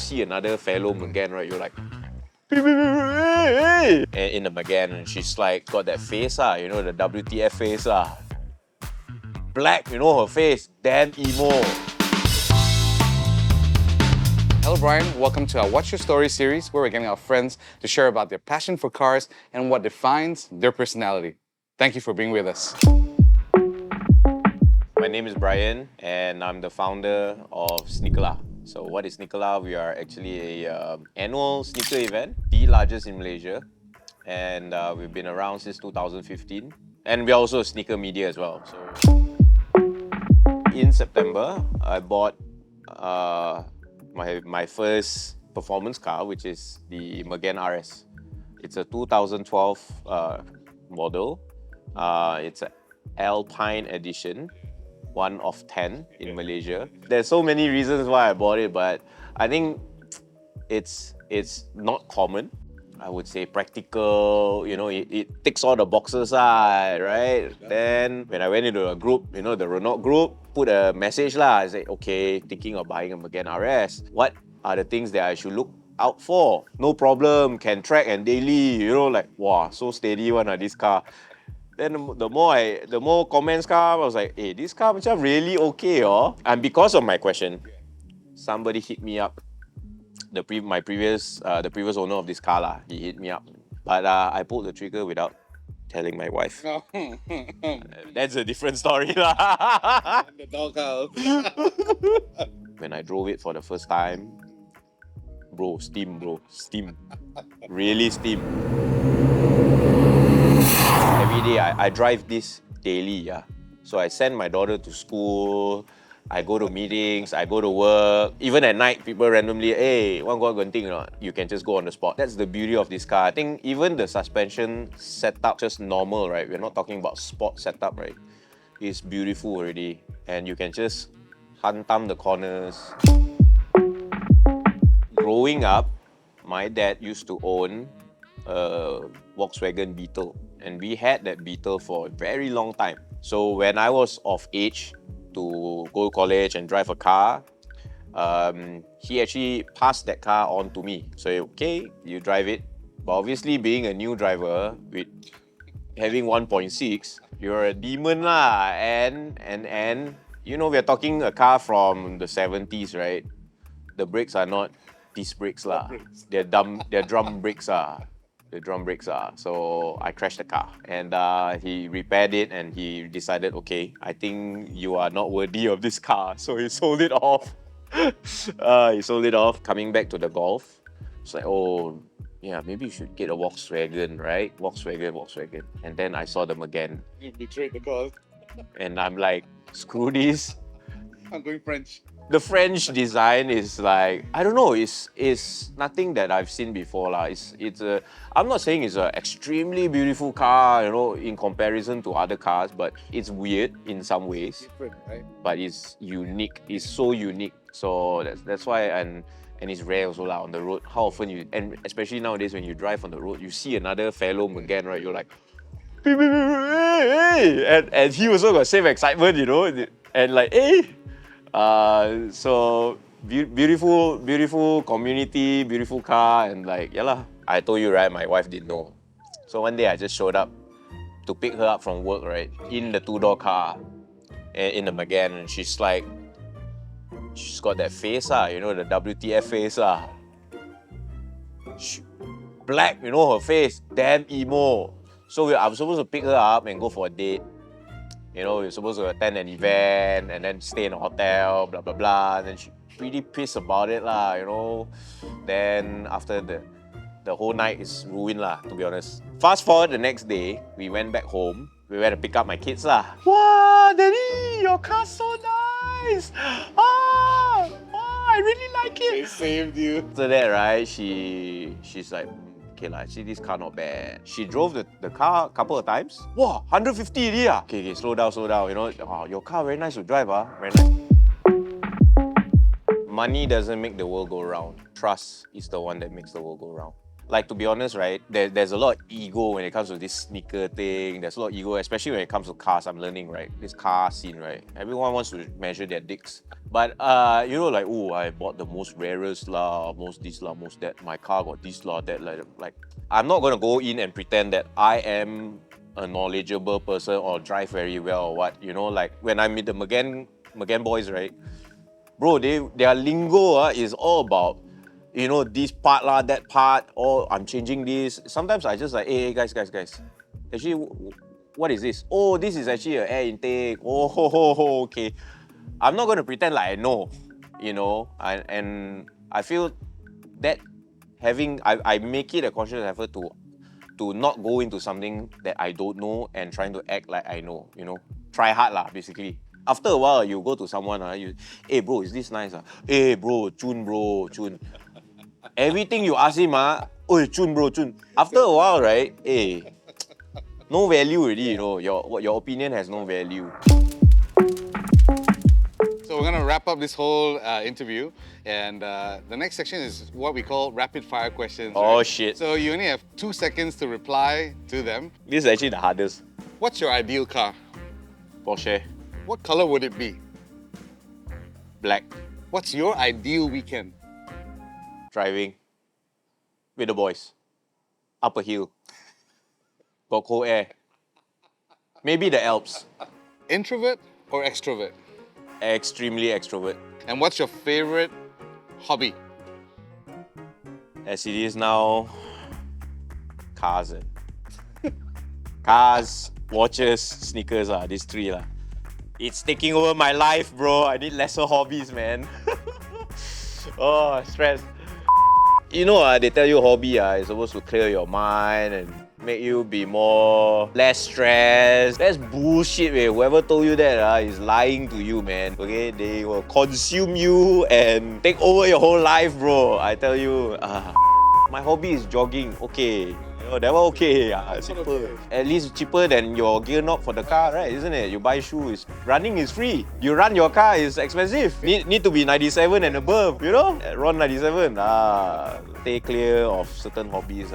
see another fellow Magan, right? You're like, and in the Magan, and she's like, got that face, the WTF face, black, her face, damn emo. Hello, Bryan. Welcome to our What's Your Story series, where we're getting our friends to share about their passion for cars and what defines their personality. Thank you for being with us. My name is Bryan, and I'm the founder of Sneakerlah. So what is Sneakerlah? We are actually a annual sneaker event, the largest in Malaysia, and we've been around since 2015. And we're also a sneaker media as well. So in September, I bought my first performance car, which is the Magan RS. It's a 2012 model. It's an Alpine edition, 1 of 10 in Malaysia. There's so many reasons why I bought it, but I think it's not common. I would say practical, it ticks all the boxes, right? Then when I went into a group, the Renault group, put a message I said, okay, thinking of buying a Magan RS. What are the things that I should look out for? No problem, can track and daily, wow, so steady one, this car. Then the more comments come, I was like, hey, this car macam really okay, oh. And because of my question, somebody hit me up. The previous owner of this car, he hit me up. But I pulled the trigger without telling my wife. That's a different story. The doghouse. When I drove it for the first time, steam. Really steam. Every day I drive this daily, So I send my daughter to school, I go to meetings, I go to work. Even at night, people randomly, hey, want to go Genting or not? You can just go on the spot. That's the beauty of this car. I think even the suspension setup, just normal, right? We're not talking about sport setup, right? It's beautiful already. And you can just hantam the corners. Growing up, my dad used to own a Volkswagen Beetle. And we had that Beetle for a very long time. So when I was of age to go to college and drive a car, he actually passed that car on to me. So, okay, you drive it. But obviously, being a new driver with having 1.6, you're a demon lah. And we're talking a car from the 70s, right? The brakes are not disc brakes lah. They're drum brakes . The drum brakes . So I crashed the car, and he repaired it, and he decided, okay, I think you are not worthy of this car, so he sold it off. Coming back to the Golf, it's like, oh, yeah, maybe you should get a Volkswagen, right? Volkswagen. And then I saw them again. You betrayed the cause. And I'm like, screw this. I'm going French. The French design is like, I don't know, it's nothing that I've seen before lah. I'm not saying it's an extremely beautiful car, in comparison to other cars, but it's weird in some ways. Different, right? But it's unique. It's so unique. So that's why, and it's rare also lah on the road. How often and especially nowadays when you drive on the road, you see another fellow Magan, right? You're like, and he also got same excitement, and like, hey. So beautiful community, beautiful car, and like, I told you, right, my wife didn't know. So one day I just showed up to pick her up from work, right, in the two-door car, in the Magan, and she's like, she's got that face, the WTF face, black, her face, damn emo. So I'm supposed to pick her up and go for a date. You're supposed to attend an event and then stay in a hotel, blah, blah, blah. And then she pretty pissed about it, Then after the whole night is ruined, to be honest. Fast forward the next day, we went back home. We went to pick up my kids, Wow, Daddy, your car's so nice. I really like it. They saved you. After that, right, she's like, okay, actually this car not bad. She drove the car a couple of times. Wow, 150 already. Okay, slow down. Your car very nice to drive, very nice. Money doesn't make the world go round. Trust is the one that makes the world go round. like, to be honest, right, there's a lot of ego when it comes to this sneaker thing. There's a lot of ego, especially when it comes to cars. I'm learning, right? This car scene, right? Everyone wants to measure their dicks. But, you know, like, oh, I bought the most rarest lah, most this lah, most that. My car got this lah, that like, I'm not gonna go in and pretend that I am a knowledgeable person or drive very well or what. You know, like, when I meet the McGann boys, right? Bro, their lingo is all about, you know, this part lah, that part, or I'm changing this. Sometimes I just like, hey, guys. Actually, what is this? Oh, this is actually an air intake. Oh, okay. I'm not going to pretend like I know, you know, and I feel that I make it a conscious effort to not go into something that I don't know and trying to act like I know, you know. Try hard lah, basically. After a while, you go to someone, hey bro, is this nice? Hey bro, Chun. Everything you ask him, oh, Chun bro, Chun. After a while, right, hey, no value already, you know. Your opinion has no value. So we're gonna wrap up this whole interview, and the next section is what we call rapid fire questions. Oh, right? shit. So you only have 2 seconds to reply to them. This is actually the hardest. What's your ideal car? Porsche, What color would it be? black, What's your ideal weekend? driving with the boys. Up a hill. Got cold air. Maybe the Alps. Introvert or extrovert? Extremely extrovert. And what's your favorite hobby? As it is now, cars. Cars, watches, sneakers, these three. It's taking over my life, bro. I need lesser hobbies, man. Oh, stress. You know, they tell you hobby is supposed to clear your mind and make you be less stressed. That's bullshit, man. Whoever told you that is lying to you, man. Okay, they will consume you and take over your whole life, bro. I tell you, my hobby is jogging. Okay, you know, that one okay. Simple. At least cheaper than your gear knob for the car, right? Isn't it? You buy shoes. Running is free. You run your car is expensive. Need to be 97 and above. You know, Ron 97. Stay clear of certain hobbies.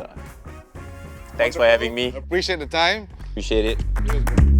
Thanks for having me. Appreciate the time. Appreciate it.